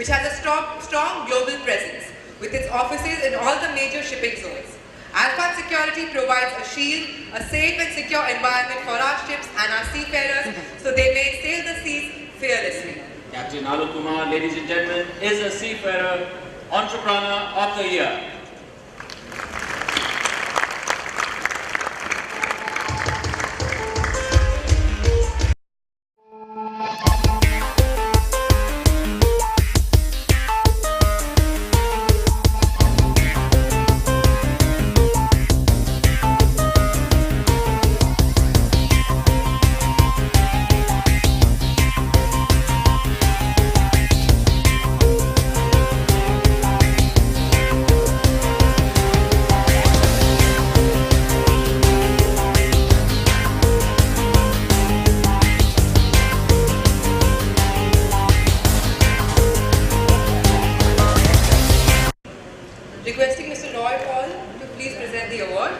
which has a strong global presence with its offices in all the major shipping zones. Alphard Security provides a shield, a safe and secure environment for our ships and our seafarers so they may sail the seas fearlessly. Captain Alok Kumar, ladies and gentlemen, is a Seafarer Entrepreneur of the Year. Requesting Mr. Roy Paul to please present the award.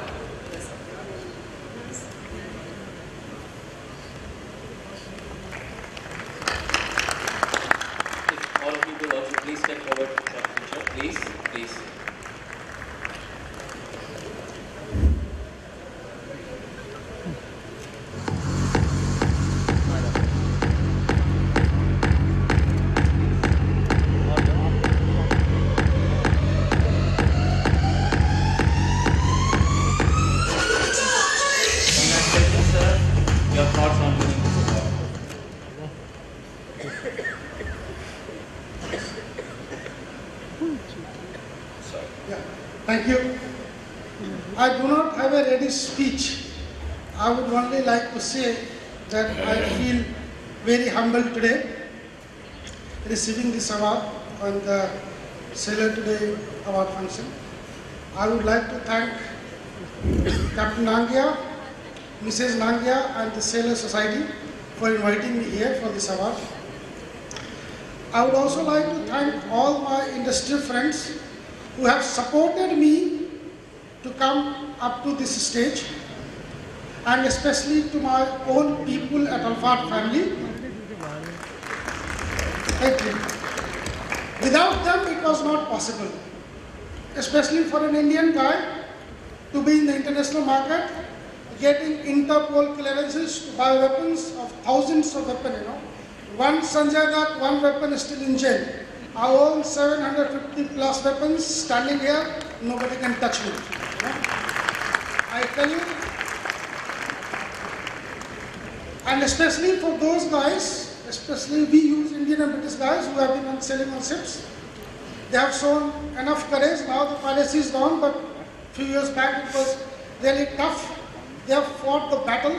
If all of you will also please step forward for the picture, please, please. Your thoughts on winning this award? Sorry. Yeah, thank you. I do not have a ready speech. I would only like to say that I feel very humbled today receiving this award on the Sailor Today award function. I would like to thank Captain Nangia, Mrs. Nangia and the Sailor Society for inviting me here for this award. I would also like to thank all my industry friends who have supported me to come up to this stage, and especially to my own people at Alphard family. Thank you. Without them it was not possible, especially for an Indian guy to be in the international market, getting Interpol clearances to buy weapons of thousands of weapons, One Sanjay Dutt, one weapon is still in jail. I own 750 plus weapons standing here, nobody can touch me. I tell you, and especially for those guys, especially we use Indian and British guys who have been sailing on ships. They have shown enough courage. Now the piracy is down, but a few years back it was really tough. They have fought the battle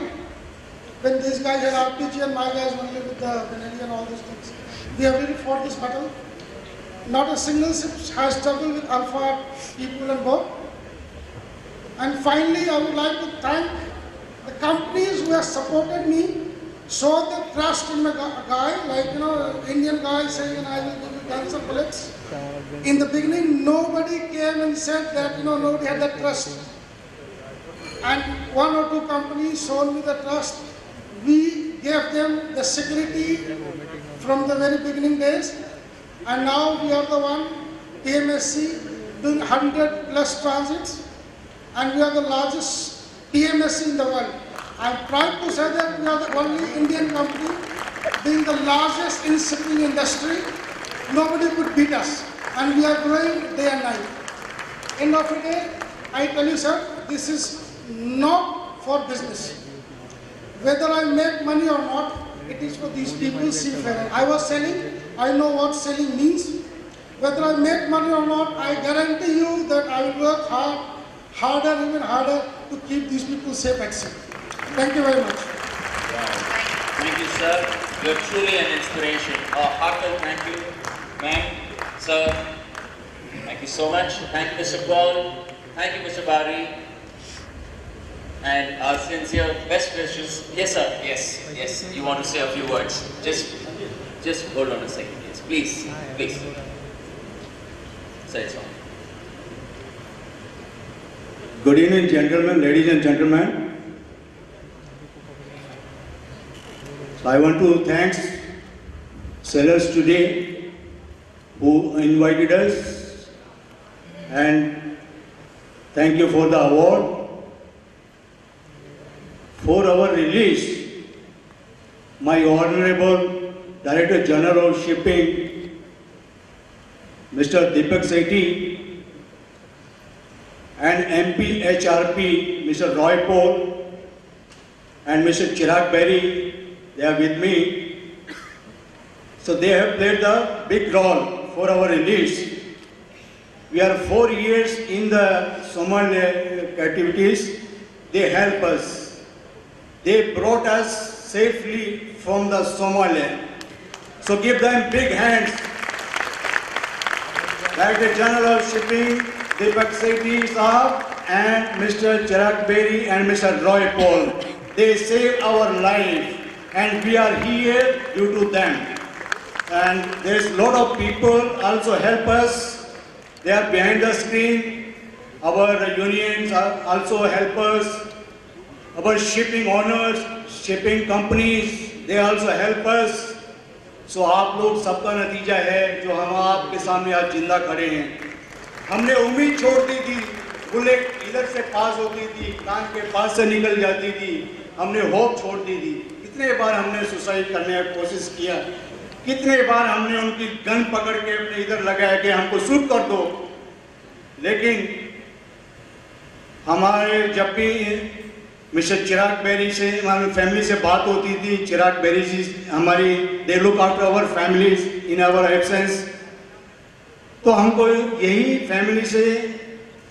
when these guys had RPG and my guys only with the Benelli and all these things. We have really fought this battle. Not a single ship has struggled with Alphard people on board. And finally, I would like to thank the companies who have supported me, showed the trust in my guy, like Indian guy saying, I will give you guns and bullets. In the beginning, nobody came and said that, nobody had that trust. And one or two companies showed me the trust. We gave them the security from the very beginning days. And now we are the one, PMSC, doing 100 plus transits. And we are the largest PMSC in the world. I'm proud to say that we are the only Indian company being the largest in shipping industry. Nobody could beat us. And we are growing day and night. End of the day, I tell you, sir, this is not for business. Whether I make money or not, it is for these people seafaring. I was selling, I know what selling means. Whether I make money or not, I guarantee you that I will work hard, harder, even harder to keep these people safe at sea. Thank you very much. Wow. Thank you, sir. You're truly an inspiration. A heartfelt thank you, ma'am, sir. Thank you so much. Thank you, Mr. Paul. Thank you, Mr. Bari. And our sincere best wishes. Yes, sir. Yes. You want to say a few words? Just hold on a second, yes. Please. Say it, sir. Good evening, gentlemen, ladies and gentlemen. I want to thank Sailors Today who invited us, and thank you for the award. For our release, my Honorable Director General of Shipping, Mr. Deepak Sethi, and MP HRP, Mr. Roy Paul, and Mr. Chirag Berry, they are with me. So they have played the big role for our release. We are 4 years in the Somalia activities. They help us. They brought us safely from the Somalia. So give them big hands. Director General of Shipping, Deepak Sethi Sahab, and Mr. Chirag Berry and Mr. Roy Paul. They saved our life, and we are here due to them. And there's a lot of people also help us. They are behind the screen. Our unions also help us. Our shipping owners, shipping companies, they also help us. So आप लोग सबका नतीजा है जो हम आपके सामने आज जिंदा खड़े हैं. हमने उम्मीद छोड़ दी थी, बुलेट इधर से पास होती थी, कान के पास से निकल जाती थी. हमने होप छोड़ दी थी. कितने बार हमने सुसाइड करने की कोशिश किया, कितने बार हमने उनकी गन पकड़ के अपने इधर लगाया कि हमको शूट कर दो. लेकिन हमारे जब भी मिस्टर चिराग बेरी से हमारी फैमिली से बात होती थी, चिराग बेरी जी हमारी they look after our families in our absence, तो हमको यही फैमिली से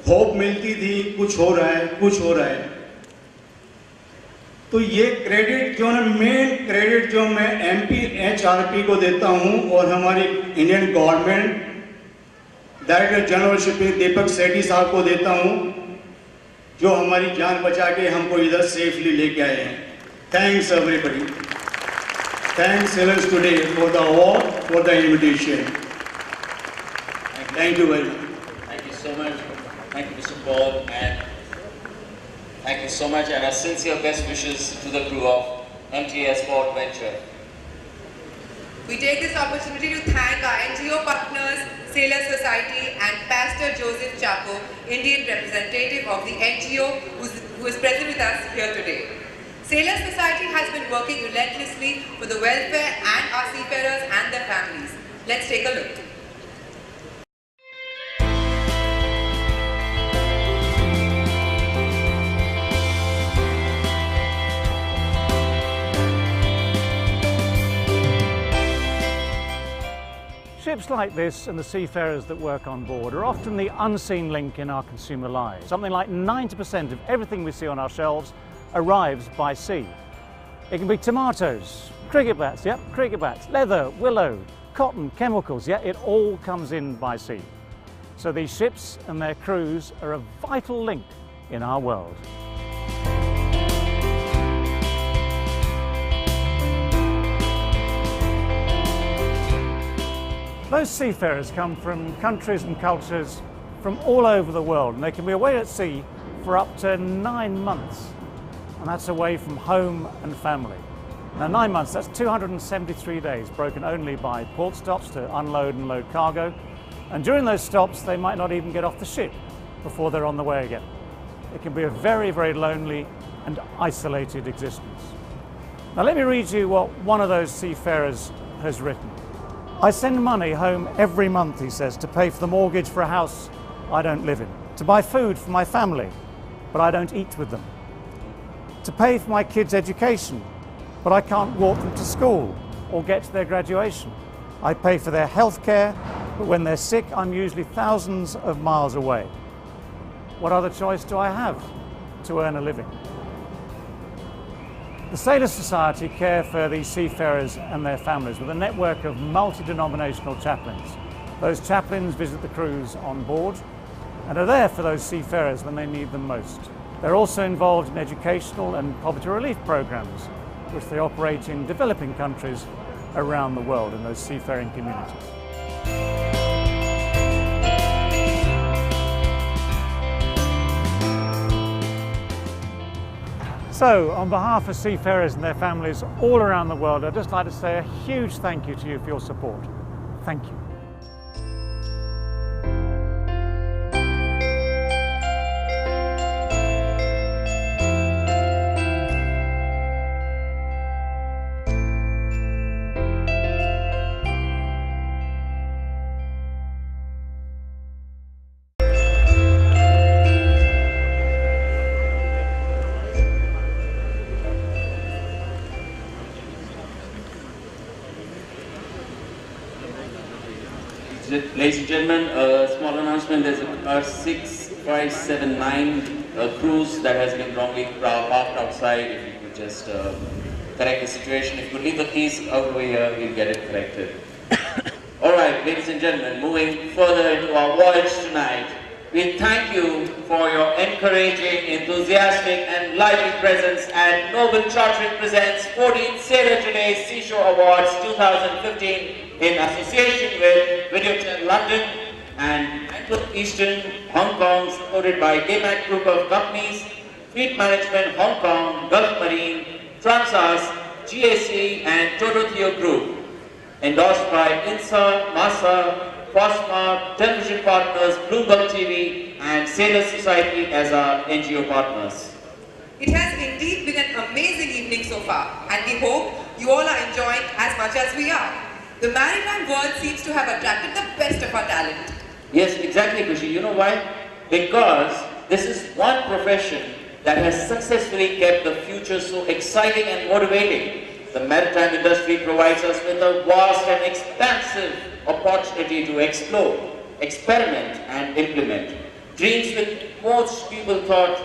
होप मिलती थी, कुछ हो रहा है, कुछ हो रहा है. तो ये क्रेडिट जो है, मेन क्रेडिट जो मैं MP HRP को देता हूँ और हमारी Indian government director general shipping Deepak Sethi साहब को देता हूँ, जो हमारी जान बचा के हमको इधर सेफली लेके आए हैं. Thanks everybody. Thanks sellers today for the award, for the invitation. Thank you very much. Thank you so much. Thank you, Mr. Paul, and thank you so much, and our sincere best wishes to the crew of MTA Sport Venture. We take this opportunity to thank our NGO partners, Sailor Society, and Pastor Joseph Chapo, Indian representative of the NGO, who is present with us here today. Sailor Society has been working relentlessly for the welfare and our seafarers and their families. Let's take a look. Ships like this and the seafarers that work on board are often the unseen link in our consumer lives. Something like 90% of everything we see on our shelves arrives by sea. It can be tomatoes, cricket bats, yep, cricket bats, leather, willow, cotton, chemicals, yeah, it all comes in by sea. So these ships and their crews are a vital link in our world. Those seafarers come from countries and cultures from all over the world, and they can be away at sea for up to 9 months, and that's away from home and family. Now 9 months, that's 273 days, broken only by port stops to unload and load cargo, and during those stops they might not even get off the ship before they're on the way again. It can be a very, very lonely and isolated existence. Now let me read you what one of those seafarers has written. I send money home every month, he says, to pay for the mortgage for a house I don't live in, to buy food for my family, but I don't eat with them, to pay for my kids' education, but I can't walk them to school or get to their graduation. I pay for their health care, but when they're sick, I'm usually thousands of miles away. What other choice do I have to earn a living? The Sailor Society care for these seafarers and their families with a network of multi-denominational chaplains. Those chaplains visit the crews on board and are there for those seafarers when they need them most. They're also involved in educational and poverty relief programs, which they operate in developing countries around the world in those seafaring communities. So, on behalf of seafarers and their families all around the world, I'd just like to say a huge thank you to you for your support. Thank you. Ladies and gentlemen, a small announcement. There's a 6579 cruise that has been wrongly parked outside. If you could just correct the situation. If you could leave the keys out over here, we'll get it corrected. Alright, ladies and gentlemen, moving further into our voyage tonight, we thank you for your encouraging, enthusiastic and lively presence at Noble Chartering Presents 14th Sailor Today Seashore Awards 2015 in association with Videotel London and Eastern Hong Kong, supported by DMAT Group of Companies, Fleet Management Hong Kong, Gulf Marine, Transas, GAC and Toto Theo Group. Endorsed by INSA, MASA, Fosma, Television Partners, Bloomberg TV and Sailor Society as our NGO partners. It has indeed been an amazing evening so far, and we hope you all are enjoying as much as we are. The maritime world seems to have attracted the best of our talent. Yes, exactly, Kushi. You know why? Because this is one profession that has successfully kept the future so exciting and motivating. The maritime industry provides us with a vast and expansive opportunity to explore, experiment and implement. Dreams which most people thought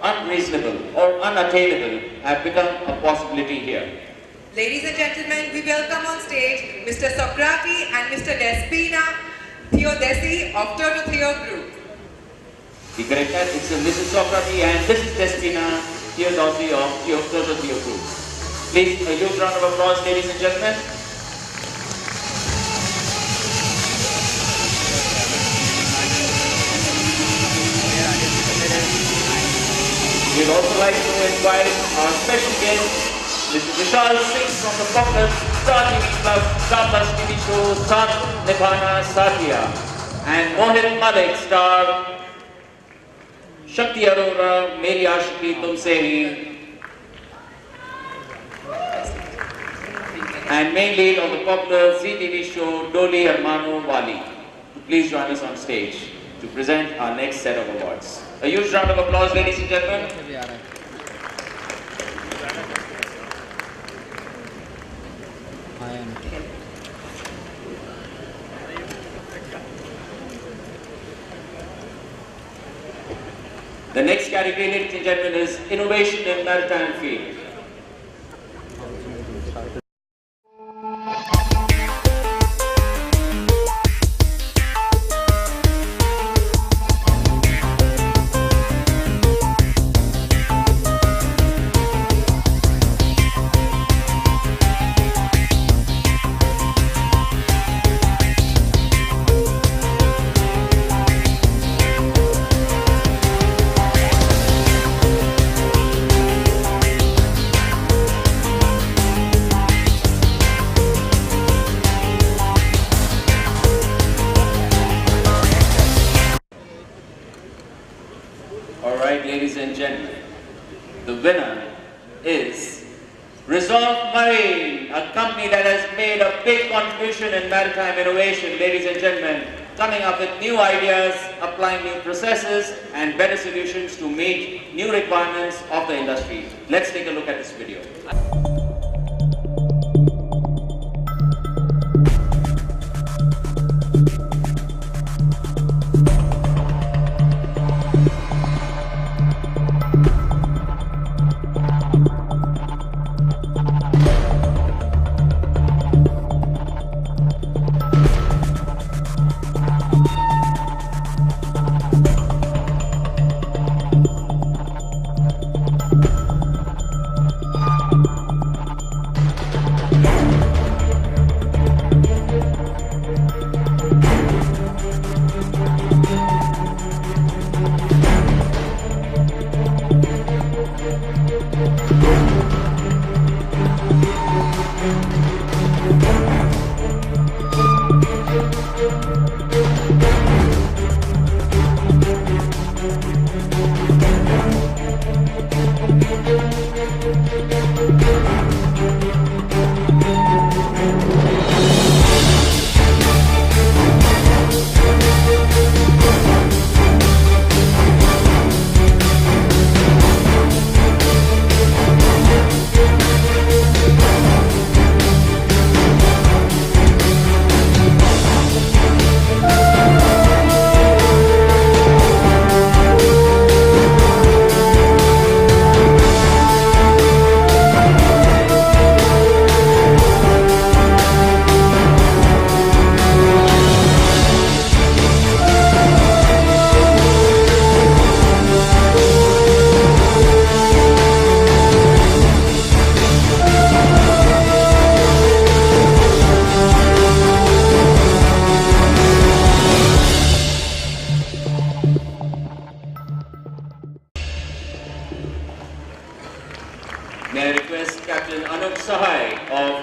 unreasonable or unattainable have become a possibility here. Ladies and gentlemen, we welcome on stage Mr. Socrati and Mr. Despina Theodesi of Toto Theo Group. Be correct that it's Mrs. Socrati and this is Despina Theodesi of Toto Theo Group. Please, a huge round of applause, ladies and gentlemen. We'd also like to invite our special guest, Mr. Vishal Singh from the popular Star TV Plus, Star Plus TV show Sat Nibhana Satya, and Mohit Malik, star Shakti Arora, Meri Ashiki Tumse Hi, and main lead of the popular CTV show Doli Armano Wali. Please join us on stage to present our next set of awards. A huge round of applause, ladies and gentlemen. The next category, ladies and gentlemen, is Innovation in Maritime Field. Alright, ladies and gentlemen, the winner is Resolve Marine, a company that has made a big contribution in maritime innovation, ladies and gentlemen, coming up with new ideas, applying new processes and better solutions to meet new requirements of the industry. Let's take a look at this video.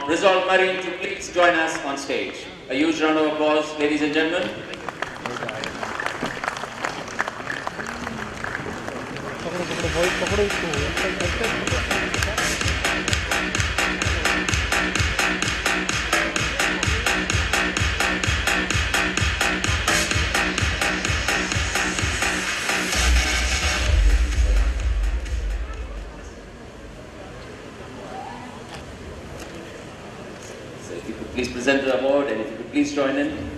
from Resolve Marine to please join us on stage. A huge round of applause, ladies and gentlemen. So if you could please present the award and if you could please join in.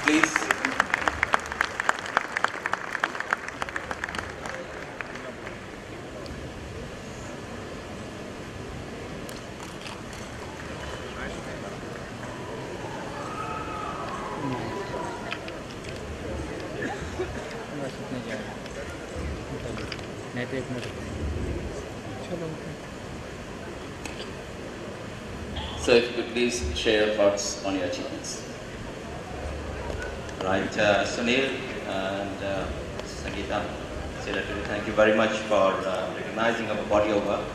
Please. So if you could please share your thoughts on your achievements. Right, Sunil and Sangeeta, Secretary, thank you very much for recognizing our body of work.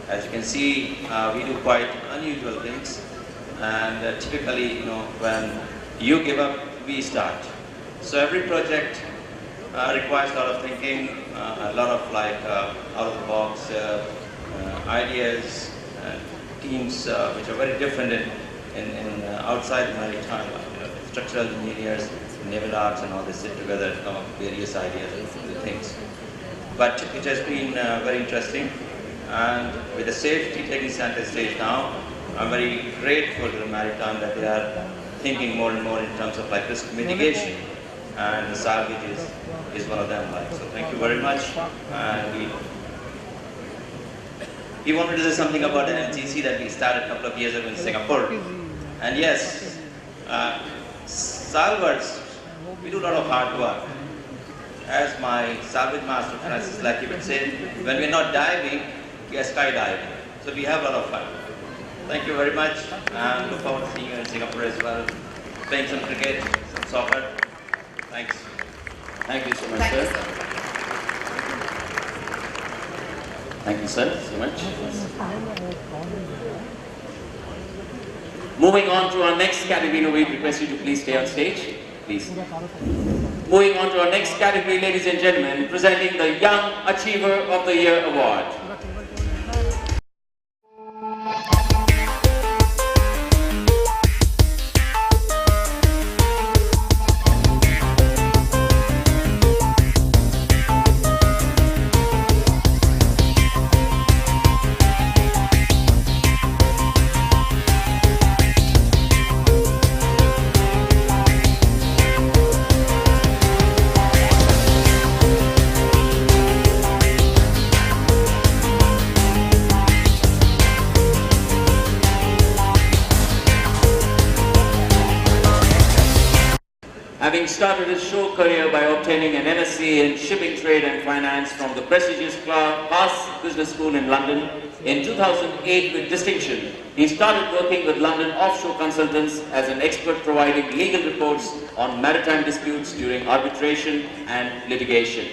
As you can see, we do quite unusual things, and typically, when you give up, we start. So every project requires a lot of thinking, a lot of out of the box ideas, teams which are very different in outside the maritime, structural engineers, naval arts and all this sit together to come up with various ideas and things. But it has been very interesting, and with the safety taking center stage now, I'm very grateful to the maritime that they are thinking more and more in terms of risk mitigation, and the salvage is one of them. So thank you very much. And we wanted to say something about the NCC that we started a couple of years ago in Singapore. And yes, salvers, we do a lot of hard work. As my salvage master Francis Lackey would say, when we're not diving, we are skydiving. So we have a lot of fun. Thank you very much, and look forward to seeing you in Singapore as well, playing some cricket, some soccer. Thanks. Thank you so much, sir. Thank you, sir, so much. Moving on to our next category, we request you to please stay on stage, please. Moving on to our next category, ladies and gentlemen, presenting the Young Achiever of the Year Award. Having started his show career by obtaining an MSc in Shipping Trade and Finance from the prestigious Haas Business School in London, in 2008 with distinction, he started working with London offshore consultants as an expert providing legal reports on maritime disputes during arbitration and litigation.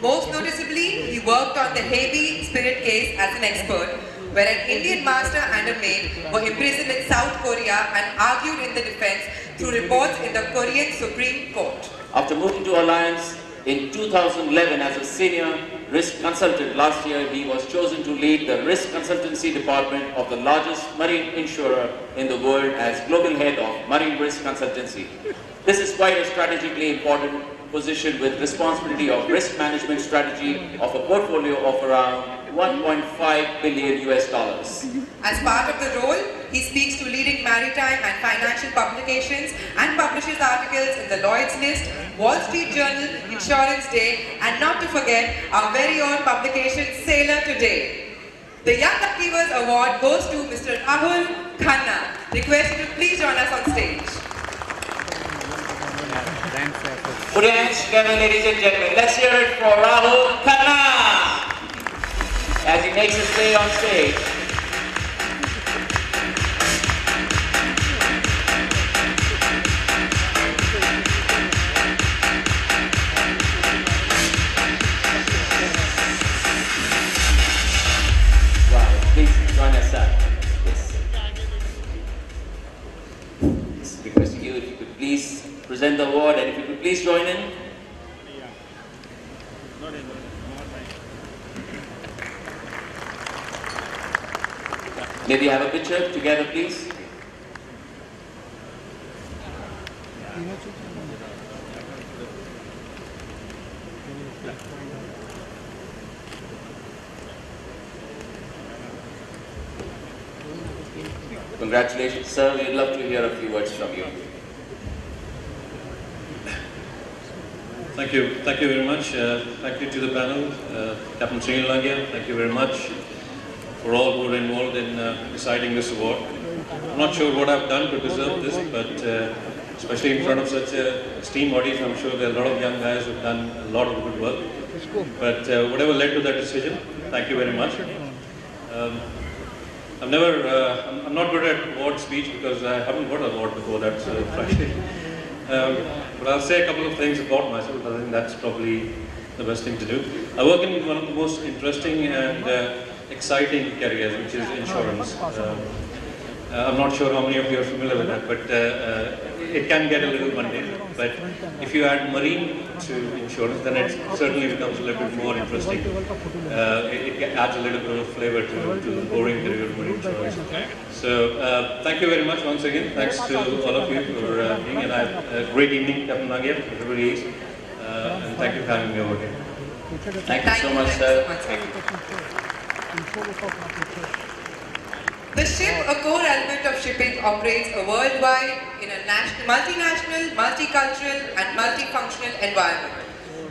Most noticeably, he worked on the Haiti spirit case as an expert, where an Indian master and a maid were imprisoned in South Korea and argued in the defense through reports in the Korean Supreme Court. After moving to Alliance in 2011 as a senior risk consultant, last year he was chosen to lead the risk consultancy department of the largest marine insurer in the world as global head of marine risk consultancy. This is quite a strategically important position with responsibility of risk management strategy of a portfolio of around $1.5 billion US. As part of the role, he speaks to leading maritime and financial publications and publishes articles in the Lloyd's List, Wall Street Journal, Insurance Day, and not to forget our very own publication, Sailor Today. The Young Achievers Award goes to Mr. Rahul Khanna. Request you to please join us on stage. Put your hands together, ladies and gentlemen. Let's hear it for Rahul Khanna as he makes his way on stage. present the award, and if you could please join in. Maybe have a picture together, please. Congratulations, sir. We'd love to hear a few words from you. Thank you very much. Thank you to the panel, Captain Sri Langia. Thank you very much for all who are involved in deciding this award. I'm not sure what I've done to deserve this, but especially in front of such a esteemed audience, I'm sure there are a lot of young guys who've done a lot of good work. But whatever led to that decision, thank you very much. I'm not good at award speech because I haven't got an award before that, so frankly. But I'll say a couple of things about myself. I think that's probably the best thing to do. I work in one of the most interesting and exciting careers, which is insurance. I'm not sure how many of you are familiar with that, but it can get a little mundane. But if you add marine to insurance, then it certainly becomes a little bit more interesting. It adds a little bit of flavor to the boring career of marine insurance. So thank you very much once again. Thanks to all of you for being, and a great evening, Captain Nangia, everybody is. And thank you for having me over here. Thank you so much, sir. Thank you. The ship, a core element of shipping, operates a worldwide, in a multinational, multicultural and multifunctional environment.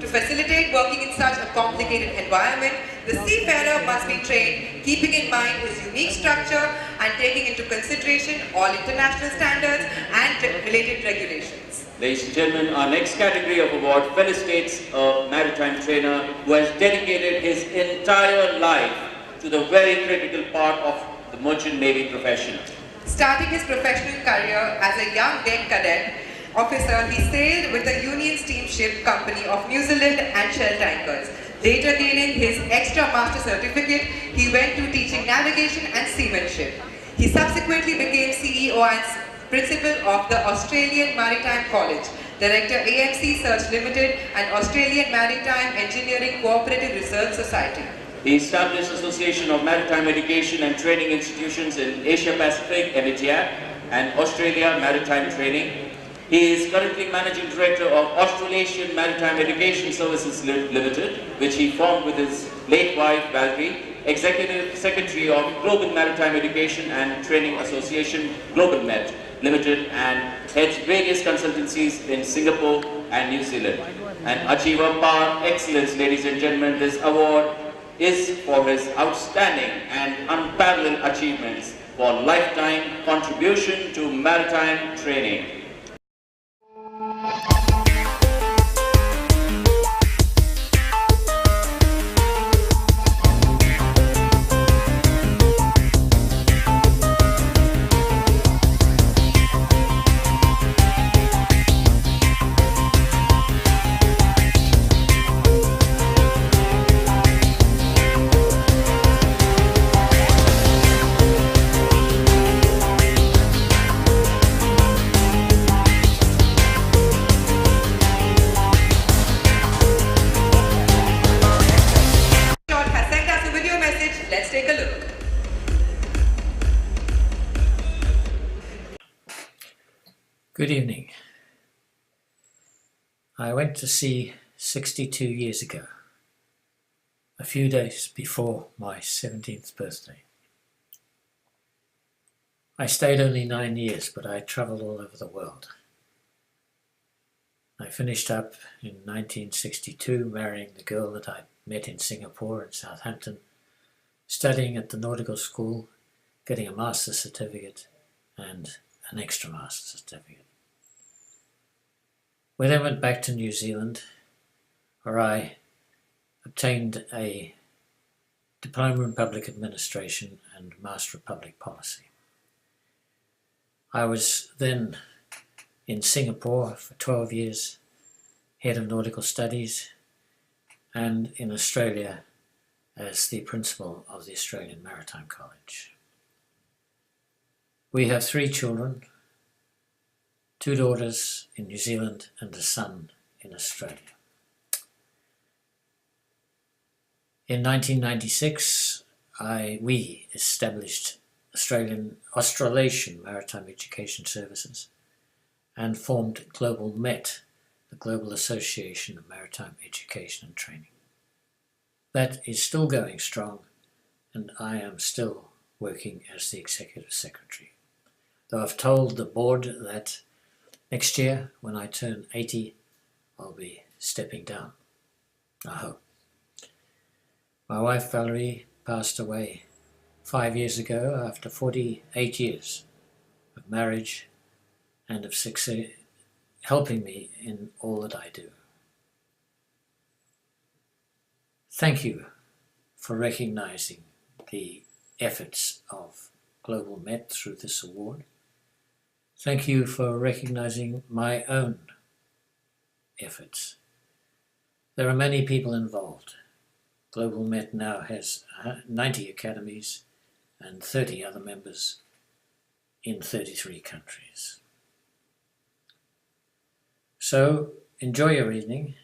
To facilitate working in such a complicated environment, the seafarer must be trained, keeping in mind his unique structure and taking into consideration all international standards and related regulations. Ladies and gentlemen, our next category of award felicitates a maritime trainer who has dedicated his entire life to the very critical part of the merchant navy profession. Starting his professional career as a young deck cadet officer, he sailed with the Union Steamship Company of New Zealand and Shell tankers. Later gaining his extra master certificate, he went to teaching navigation and seamanship. He subsequently became CEO and principal of the Australian Maritime College, Director AMC Search Limited and Australian Maritime Engineering Cooperative Research Society. He established Association of Maritime Education and Training Institutions in Asia Pacific, AMETIAC, and Australia Maritime Training. He is currently Managing Director of Australasian Maritime Education Services Limited, which he formed with his late wife Valerie, Executive Secretary of Global Maritime Education and Training Association Global Met Limited, and heads various consultancies in Singapore and New Zealand. An achiever par excellence, ladies and gentlemen. This award is for his outstanding and unparalleled achievements for lifetime contribution to maritime training. Good evening. I went to sea 62 years ago, a few days before my 17th birthday. I stayed only 9 years, but I traveled all over the world. I finished up in 1962, marrying the girl that I met in Singapore and Southampton, studying at the nautical school, getting a master's certificate and an extra master's certificate. We then went back to New Zealand, where I obtained a Diploma in Public Administration and Master of Public Policy. I was then in Singapore for 12 years, Head of Nautical Studies, and in Australia as the Principal of the Australian Maritime College. We have 3 children, 2 daughters in New Zealand and a son in Australia. In 1996, we established Australasian Maritime Education Services and formed Global MET, the Global Association of Maritime Education and Training. That is still going strong, and I am still working as the Executive Secretary. Though I've told the board that next year, when I turn 80, I'll be stepping down, I hope. My wife Valerie passed away 5 years ago after 48 years of marriage and of helping me in all that I do. Thank you for recognizing the efforts of Global Met through this award. Thank you for recognizing my own efforts. There are many people involved. Global Met now has 90 academies and 30 other members in 33 countries. So enjoy your evening,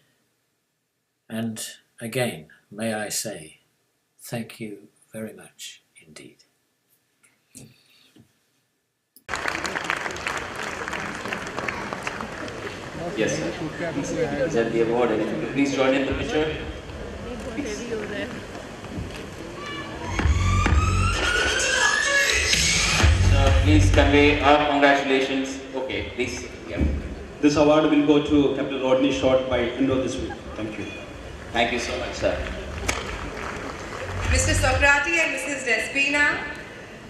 and again, may I say, thank you very much indeed. Yes, sir. Present the award, and if you could please join in the picture. Please. So please convey our congratulations. Okay, please. Yeah. This award will go to Captain Rodney Short by end of this week. Thank you. Thank you so much, sir. Mr. Socrati and Mrs. Despina,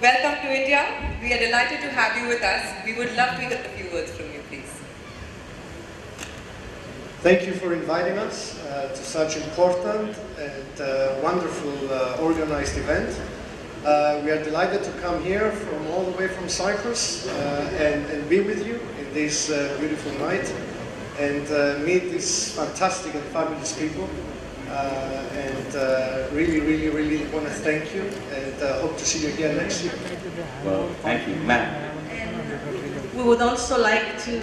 welcome to India. We are delighted to have you with us. We would love to hear a few words from you, please. Thank you for inviting us to such important and wonderful organized event. We are delighted to come here from all the way from Cyprus and be with you in this beautiful night and meet these fantastic and fabulous people. Really want to thank you and hope to see you again next year. Well, thank you, ma'am. We would also like to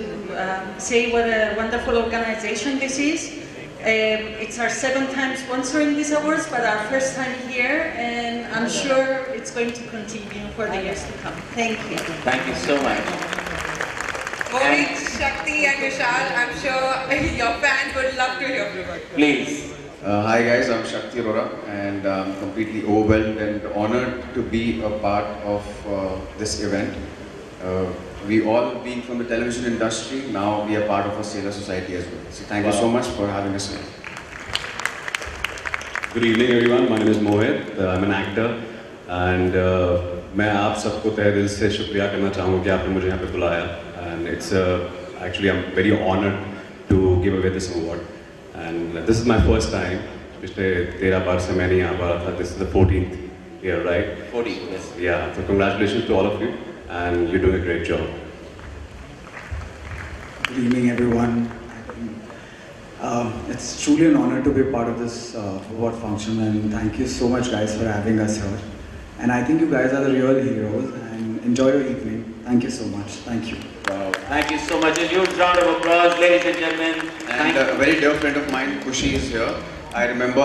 say what a wonderful organization this is. It's our 7th time sponsoring these awards, but our first time here, and I'm sure it's going to continue for the years to come. Thank you. Thank you so much. Mohit, Shakti and Vishal, I'm sure your fans would love to hear from you. Please. Hi guys, I'm Shakti Arora and I'm completely overwhelmed and honored to be a part of this event. We all being from the television industry, now we are part of a sailor society as well. So thank you so much for having us here. Good evening everyone, my name is Mohit, I'm an actor and मैं आप सबको तहे दिल से शुक्रिया करना चाहूँगा कि आपने मुझे यहाँ पे बुलाया and it's actually I'm very honored to give away this award and this is my first time. पिछले 13 बार से मैंने यहाँ पर था. This is the 14th year, right? 14th, yes. Yeah, so congratulations to all of you and you're doing a great job. Good evening everyone. It's truly an honor to be part of this award function and thank you so much guys for having us here. And I think you guys are the real heroes and enjoy your evening. Thank you so much. Thank you. Wow. Thank you so much. A huge round of applause, ladies and gentlemen. And a very dear friend of mine, Kushi, is here. I remember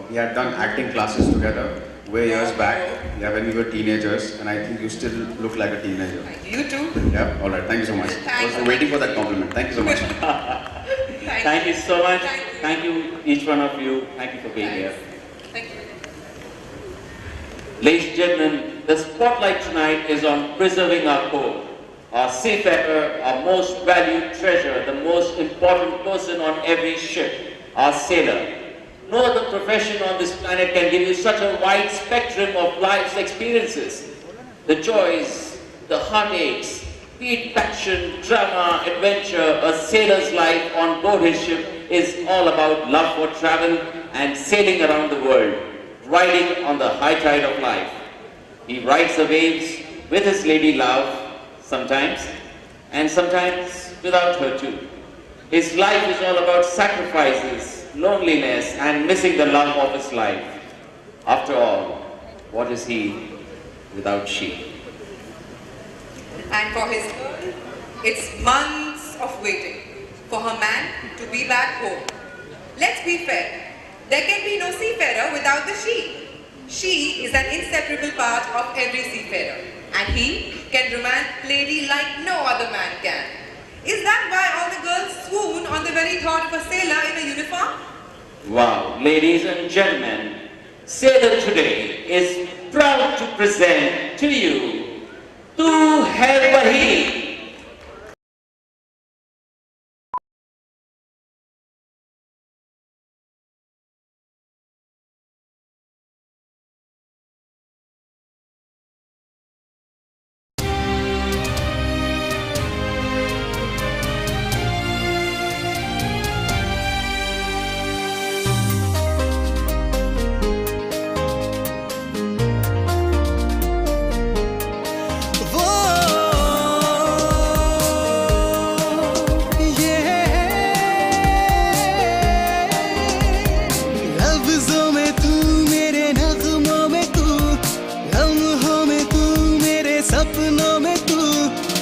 we had done acting classes together way years back, yeah, when we were teenagers, and I think you still look like a teenager. You too. Yeah, alright, thank you so much. I was waiting for that compliment. Thank you so much. Thank you so much. Thank you, each one of you. Thank you for being here. Thank you. Ladies and gentlemen, the spotlight tonight is on preserving our code. Our seafarer, our most valued treasure, the most important person on every ship, our sailor. No other profession on this planet can give you such a wide spectrum of life's experiences. The joys, the heartaches, be it passion, drama, adventure, a sailor's life on board his ship is all about love for travel and sailing around the world, riding on the high tide of life. He rides the waves with his lady love, sometimes, and sometimes without her too. His life is all about sacrifices, loneliness, and missing the love of his life. After all, what is he without she? And for his girl, It's months of waiting for her man to be back home. Let's be fair. There can be no seafarer without the she. She is an inseparable part of every seafarer, and he can romance lady like no other man can. Is that why all the girls swoon on the very thought of a sailor in a uniform? Wow, ladies and gentlemen, Sailor today is proud to present to you Tu Hai Wahi.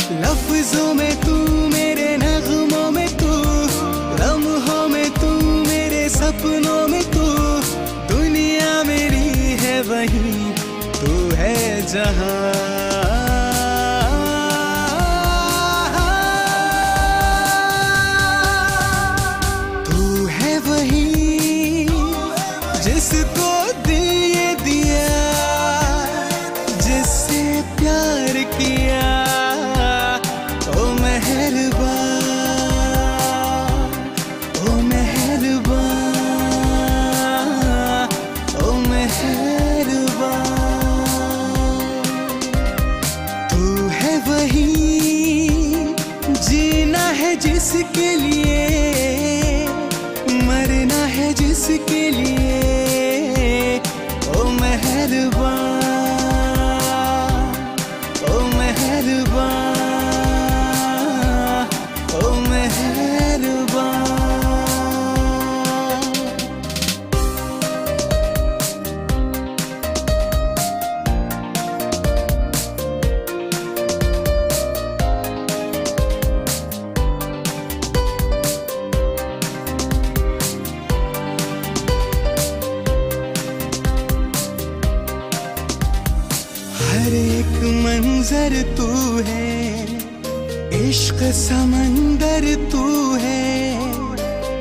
लफ्जों में तू मेरे नगमों में तू लम्हों में तू मेरे सपनों में तू दुनिया मेरी है वही तू है जहां तू है वही जिसको दिल ये दिया जिससे प्यार किया जिसके लिए मरना है जिसके लिए ओ मेहरबान ओ मेहरबान ओ मेहरबान हर एक मंजर तू है इश्क समंदर तू है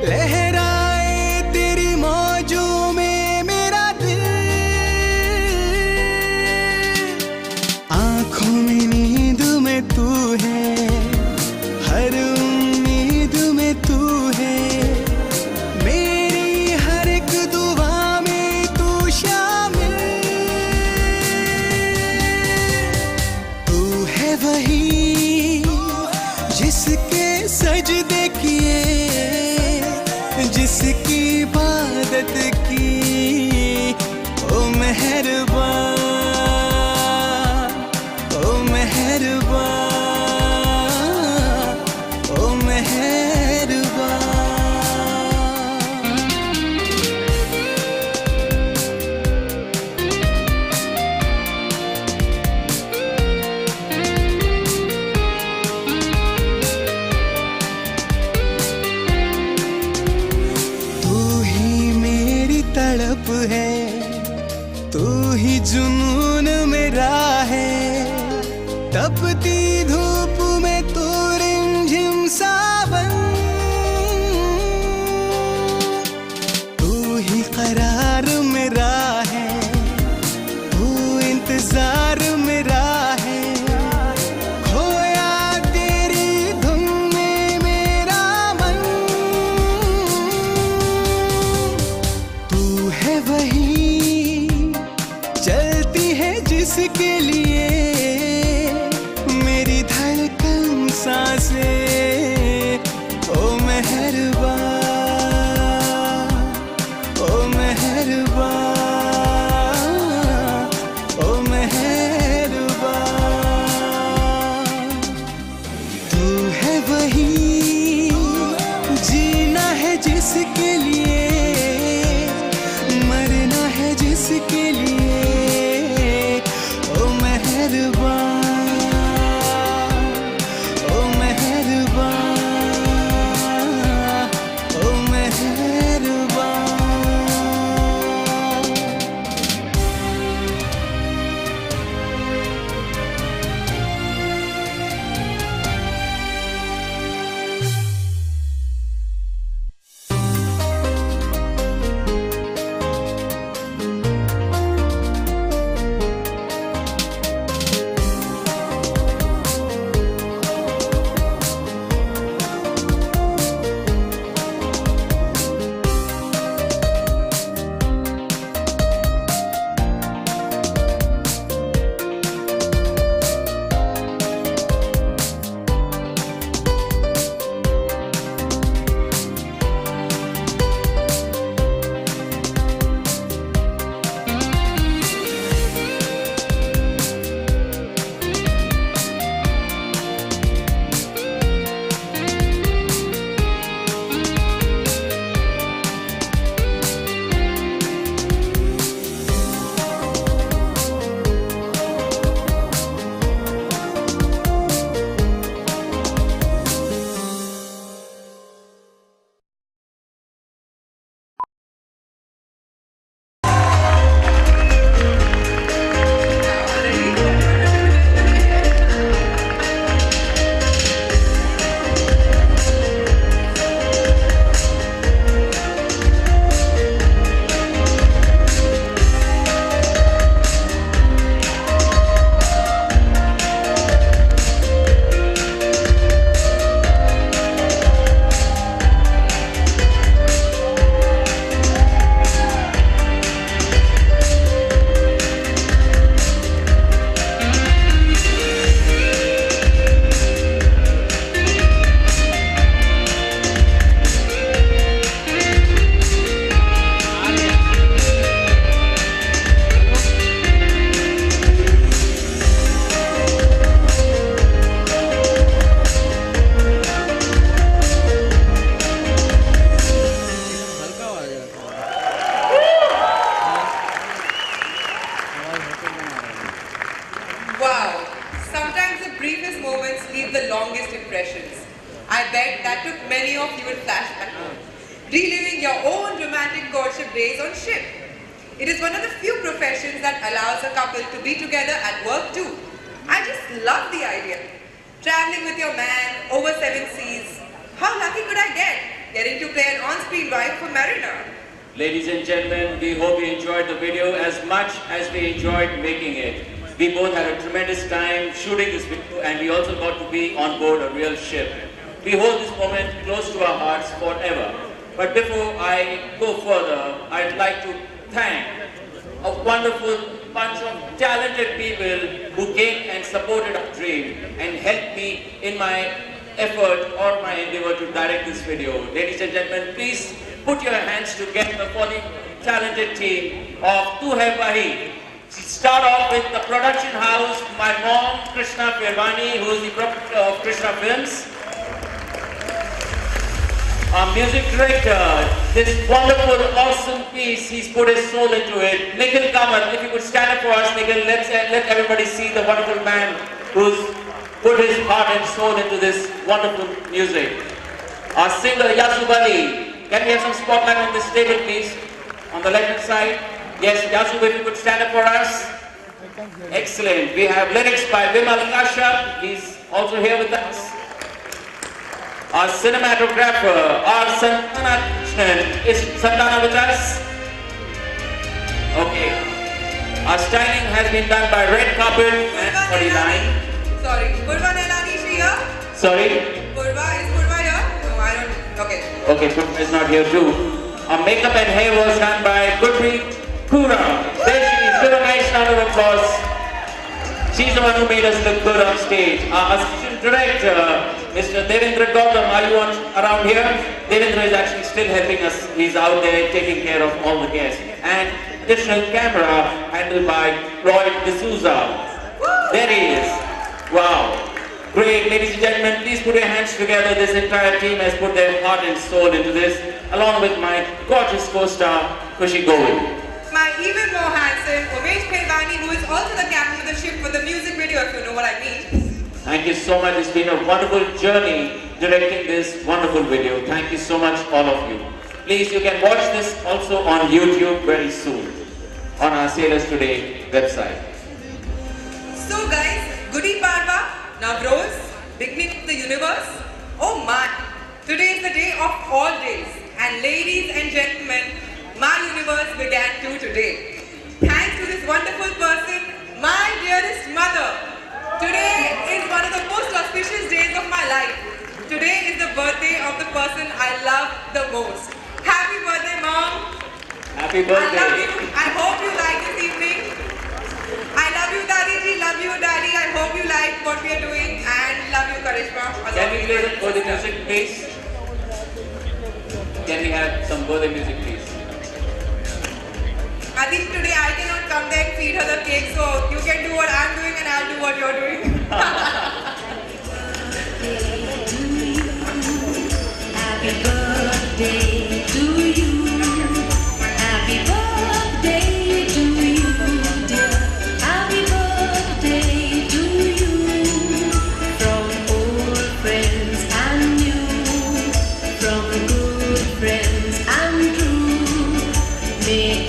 लहराए तेरी मौजों में मेरा दिल आँखों में नींद में तू है हर उम्मीद में तू है मेरी हर एक दुआ में तू शामिल वही जिसके सजदे किए जिसकी इबादत की ओ मेहरबान ओ मेहरबान ओ मेहरबान तड़प है तू ही जुनून मेरा है तपती धूप में तू रिमझिम सावन तू ही करार मेरा है तू इंतजार मेरा है खोया तेरी धुन में मेरा मन तू है वही चलती है जिसके लिए मेरी briefest moments leave the longest impressions. I bet that took many of you in flashback home, reliving your own romantic courtship days on ship. It is one of the few professions that allows a couple to be together at work too. I just love the idea. Traveling with your man over 7 seas. How lucky could I get, getting to play an on-screen wife for Mariner? Ladies and gentlemen, we hope you enjoyed the video as much as we enjoyed making it. We both had a tremendous time shooting this video, and we also got to be on board a real ship. We hold this moment close to our hearts forever. But before I go further, I'd like to thank a wonderful bunch of talented people who came and supported our dream and helped me in my effort or my endeavor to direct this video. Ladies and gentlemen, please put your hands together for the talented team of Tu Hai Wahi. Start off with the production house, my mom, Krishna Pirwani, who is the producer of Krishna Films. Our music director, this wonderful, awesome piece, he's put his soul into it. Nikhil Kamat, if you could stand up for us, Nikhil, let everybody see the wonderful man who's put his heart and soul into this wonderful music. Our singer, Yasub Ali, can we have some spotlight on this table, please? On the left-hand side. Yes, Yasub, if you could stand up for us. Excellent. We have lyrics by Vimal Kashyap. He's also here with us. Our cinematographer, our Santana Krishnan. Is Santana with us? Okay. Our styling has been done by Red Carpet and 49. Sorry, Purva Nelani is here? Sorry? Is Purva here? No, I don't. Okay. Okay, Purva is not here too. Our makeup and hair was done by Gurpreet Kura. There she is. Give a nice round of applause. She's the one who made us look good on stage. Our assistant director, Mr. Devendra Gautam, are you around here? Devendra is actually still helping us. He's out there taking care of all the guests. And additional camera handled by Roy D'Souza. There he is. Wow. Great. Ladies and gentlemen, please put your hands together. This entire team has put their heart and soul into this, along with my gorgeous co-star, Kushi Govind. My even more handsome Umesh Pirwani, who is also the captain of the ship for the music video, if you know what I mean. Thank you so much. It's been a wonderful journey directing this wonderful video. Thank you so much, all of you. Please, you can watch this also on YouTube very soon on our Sailors Today website. So guys, Gudi Padwa, Navroz, beginning of the universe. Oh my, today is the day of all days. And ladies and gentlemen, my universe began too today. Thanks to this wonderful person, my dearest mother. Today is one of the most auspicious days of my life. Today is the birthday of the person I love the most. Happy birthday, Mom. Happy birthday. I love you. I hope you like this evening. I love you, Daddy Ji. Love you, Daddy. I hope you like what we are doing. And love you, Karishma. Can we play the birthday music, please? Can we have some birthday music, please? I think today I cannot come there and feed her the cake, so you can do what I'm doing and I'll do what you're doing. Happy birthday to you. Happy birthday to you, dear. Happy birthday to you. From old friends and new, from good friends and true. May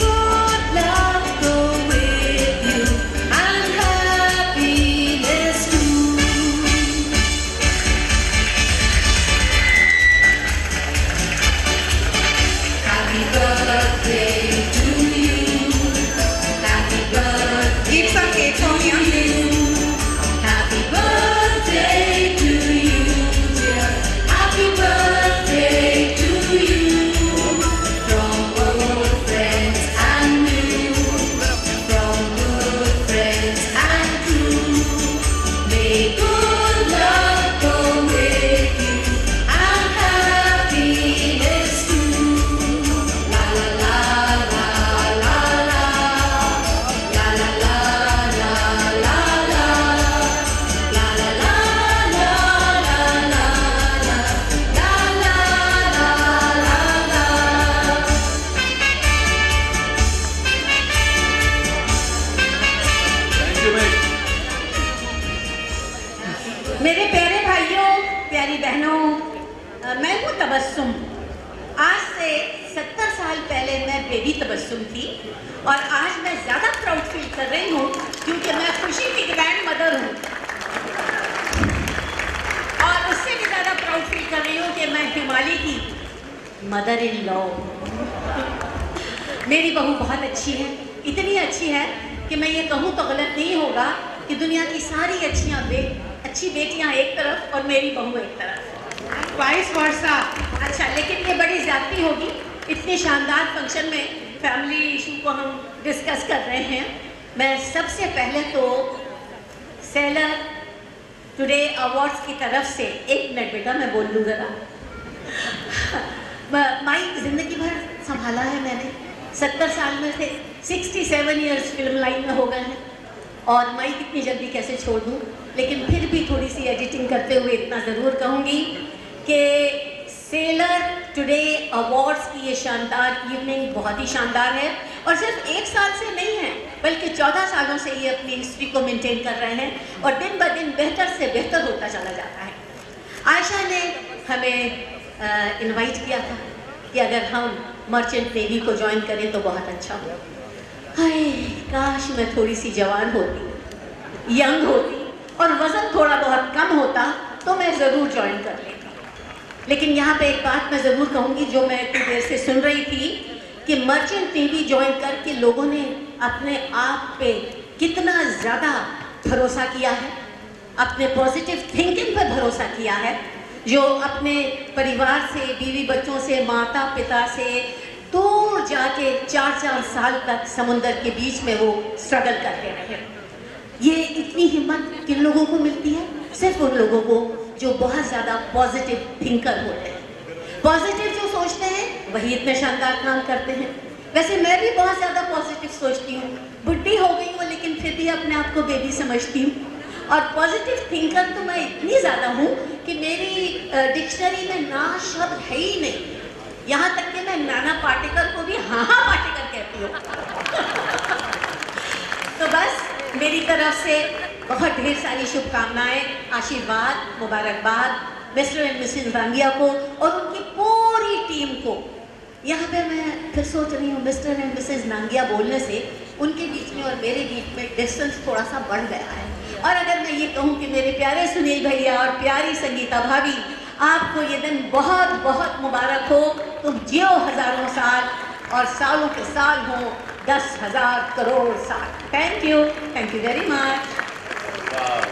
मेरे प्यारे भाइयों, प्यारी बहनों, मैं हूँ तबस्सुम। आज से 70 साल पहले मैं बेबी तबस्सुम थी और आज मैं ज़्यादा प्राउड फील कर रही हूँ क्योंकि मैं खुशी की ग्रैंड मदर हूँ। और उससे भी ज़्यादा प्राउड फील कर रही हूँ कि मैं हिमाली की मदर इन लॉ। मेरी बहू बहुत अच्छी है, इतनी अच्छी है कि मैं ये कहूँ तो गलत नहीं होगा कि दुनिया की सारी अच्छी बेटियां एक तरफ और मेरी बहू एक तरफ, वाइस वर्सा। अच्छा, लेकिन ये बड़ी ज्यादती होगी। इतने शानदार फंक्शन में फैमिली इशू को हम डिस्कस कर रहे हैं। मैं सबसे पहले तो सेलर टुडे अवार्ड्स की तरफ से, एक मिनट बेटा मैं बोल लूँ ज़रा। माइक ज़िंदगी भर संभाला है मैंने, 70 साल में से 67 ईयर्स फिल्म लाइन में हो गए हैं और माइक इतनी जल्दी कैसे छोड़ दूँ। लेकिन फिर भी थोड़ी सी एडिटिंग करते हुए इतना ज़रूर कहूँगी कि सेलर टुडे अवार्ड्स की ये शानदार इवनिंग बहुत ही शानदार है और सिर्फ एक साल से नहीं है बल्कि 14 सालों से ये अपनी हिस्ट्री को मेंटेन कर रहे हैं और दिन ब दिन बेहतर से बेहतर होता चला जाता है। आयशा ने हमें इनवाइट किया था कि अगर हम मर्चेंट नेवी को ज्वाइन करें तो बहुत अच्छा हो। हाय, काश मैं थोड़ी सी जवान होती, यंग होती और वज़न थोड़ा बहुत कम होता तो मैं ज़रूर ज्वाइन कर लेती। लेकिन यहाँ पे एक बात मैं ज़रूर कहूँगी जो मैं इतनी देर से सुन रही थी कि मर्चेंट नेवी ज्वाइन करके लोगों ने अपने आप पे कितना ज़्यादा भरोसा किया है, अपने पॉजिटिव थिंकिंग पर भरोसा किया है, जो अपने परिवार से, बीवी बच्चों से, माता पिता से दूर जाके 4-4 साल तक समुंदर के बीच में वो स्ट्रगल करते रहे। ये इतनी हिम्मत किन लोगों को मिलती है? सिर्फ उन लोगों को जो बहुत ज़्यादा पॉजिटिव थिंकर होते हैं। पॉजिटिव जो सोचते हैं वही इतने शानदार काम करते हैं। वैसे मैं भी बहुत ज़्यादा पॉजिटिव सोचती हूँ, बुढ़ी हो गई हूँ लेकिन फिर भी अपने आप को बेबी समझती हूँ। और पॉजिटिव थिंकर तो मैं इतनी ज़्यादा हूँ कि मेरी डिक्शनरी में ना शब्द है ही नहीं। यहाँ तक कि मैं नाना पाटेकर को भी हाँ पाटेकर कहती हूँ। तो बस मेरी तरफ से बहुत ढेर सारी शुभकामनाएं, आशीर्वाद, मुबारकबाद मिस्टर एंड मिसेस नांगिया को और उनकी पूरी टीम को। यहाँ पे मैं फिर सोच रही हूँ मिस्टर एंड मिसेस नांगिया बोलने से उनके बीच में और मेरे बीच में डिस्टेंस थोड़ा सा बढ़ गया है। और अगर मैं ये कहूँ कि मेरे प्यारे सुनील भैया और प्यारी संगीता भाभी, आपको ये दिन बहुत बहुत मुबारक हो। तुम जियो हज़ारों साल और सालों के साल हो 10,000 करोड़ साल। Thank you very much.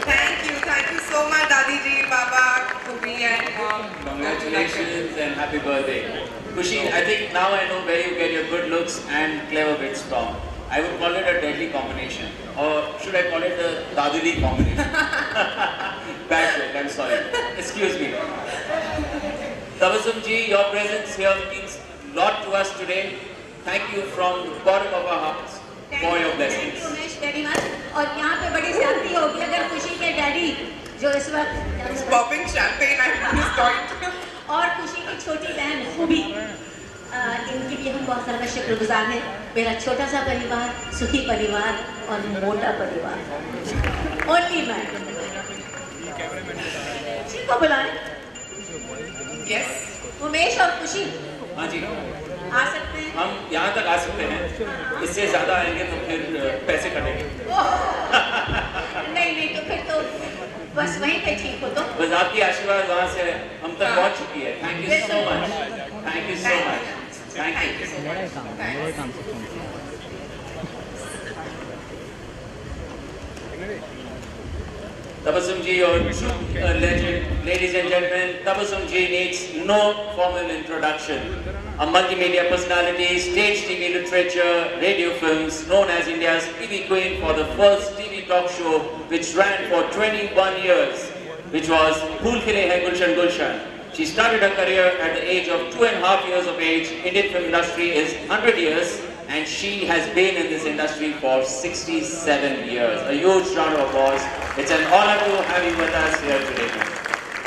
Thank you so much, Dadi ji, Baba, Kubi and Mom. Congratulations and happy birthday. Kushi, I think now I know where you get your good looks and clever bits from. I would call it a deadly combination. Or should I call it a Daduli combination? Bad joke, I'm sorry. Excuse me. Tabassum ji, your presence here means a lot to us today. Thank you from the bottom of our hearts for your blessings. Thank you very much. और यहाँ पे बड़ी शांति होगी अगर खुशी के daddy जो इस वक्त popping champagne at this point. और खुशी की छोटी बहन खूबी, इनके लिए हम बहुत ज़्यादा शुक्रगुजार हैं। मेरा छोटा सा परिवार, सुखी परिवार और मोटा परिवार। ओनली मैं को बुलाएं। Yes. उमेश और खुशी हाँ जी, आ सकते हैं। हम यहाँ तक आ सकते हैं, इससे ज़्यादा आएंगे तो फिर पैसे कटेंगे। नहीं तो फिर तो बस वहीं पे ठीक हो। तो बस आपकी आशीर्वाद वहाँ से हम तक पहुँच चुकी है। Thank you so much, thank you so much, thank you. Tabassum ji, your true legend, ladies and gentlemen. Tabassum ji needs no formal introduction. A multimedia personality, stage TV literature, radio films, known as India's TV queen for the first TV talk show which ran for 21 years, which was Phool Khile Hai Gulshan Gulshan. She started her career at the age of 2.5 years of age. Indian film industry is 100 years and she has been in this industry for 67 years. A huge round of applause. It's an honor to have you with us here today.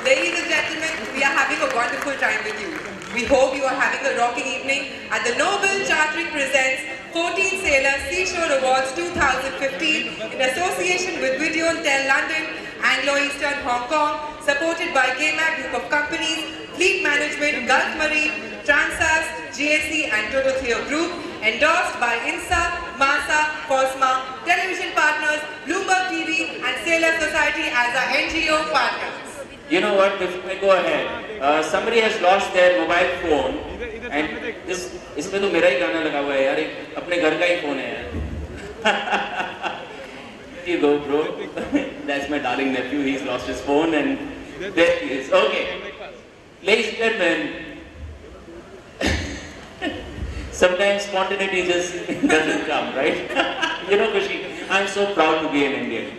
Ladies and gentlemen, we are having a wonderful time with you. We hope you are having a rocking evening at the Noble Chartering presents 14 Sailor Seashore Awards 2015 in association with Video and Tel London, Anglo Anglo-Eastern Hong Kong, supported by GAMAC Group of Companies, Fleet Management, Gulf Marine, Transas, GSC and Toto Theo Group, endorsed by INSA, MASA, FOSMA, television partners, Bloomberg TV and Sailor Society as our NGO partners. You know what, before I go ahead, somebody has lost their mobile phone and इसमें तो मेरा ही गाना लगा हुआ है यार, अपने घर का ही फोन है यार. Here you go, bro. That's my darling nephew. He's lost his phone and there he is. Okay. Ladies and gentlemen, sometimes spontaneity just doesn't come, right? You know, Kushi, I'm so proud to be an Indian.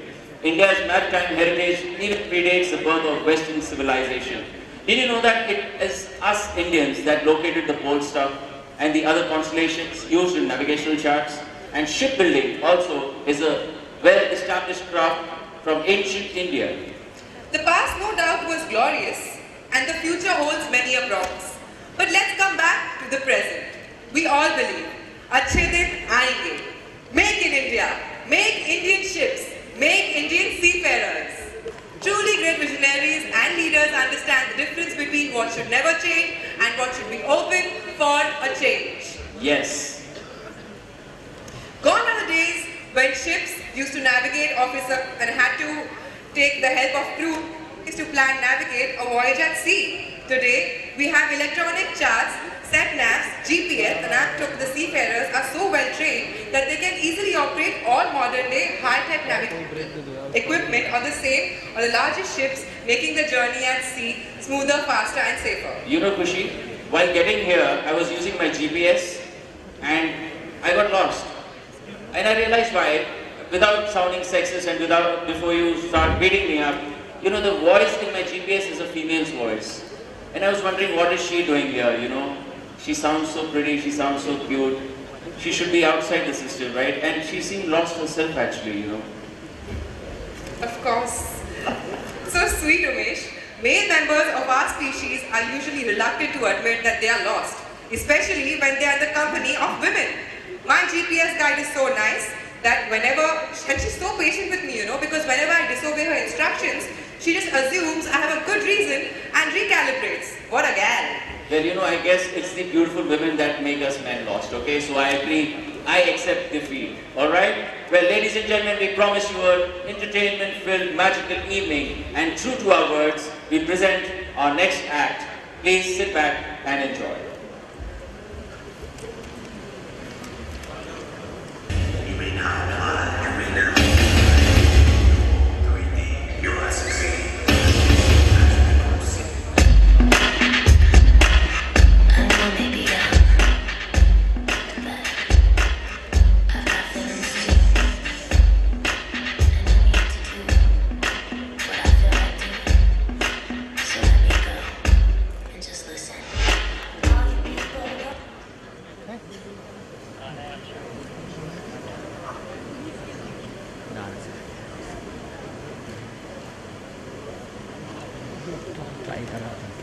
India's maritime heritage even predates the birth of Western civilization. Did you know that it is us Indians that located the pole star and the other constellations used in navigational charts? And shipbuilding also is a well-established craft from ancient India. The past no doubt was glorious and the future holds many a promise. But let's come back to the present. We all believe, अच्छे दिन आएंगे. Make in India, make Indian ships, make Indian seafarers. Truly great visionaries and leaders understand the difference between what should never change and what should be open for a change. Yes. Gone are the days when ships used to navigate officer and had to take the help of crew is to plan navigate a voyage at sea. Today, we have electronic charts, set navs, GPS, and the seafarers are so well trained that they can easily operate all modern day high-tech navigation equipment on the same or the largest ships, making the journey at sea smoother, faster, and safer. You know, Kushi, while getting here, I was using my GPS and I got lost. And I realized why, without sounding sexist and before you start beating me up, you know, the voice in my GPS is a female's voice. And I was wondering, what is she doing here, you know? She sounds so pretty, she sounds so cute. She should be outside the system, right? And she seemed lost herself actually, you know. Of course. So sweet, Umesh. Male members of our species are usually reluctant to admit that they are lost, especially when they are in the company of women. My GPS guide is so nice that and she's so patient with me, you know, because whenever I disobey her instructions, she just assumes I have a good reason and recalibrates. What a gal. Well, you know, I guess it's the beautiful women that make us men lost, okay? So I agree, I accept defeat, alright? Well, ladies and gentlemen, we promise you an entertainment-filled, magical evening, and true to our words, we present our next act. Please sit back and enjoy. Try कर रहा था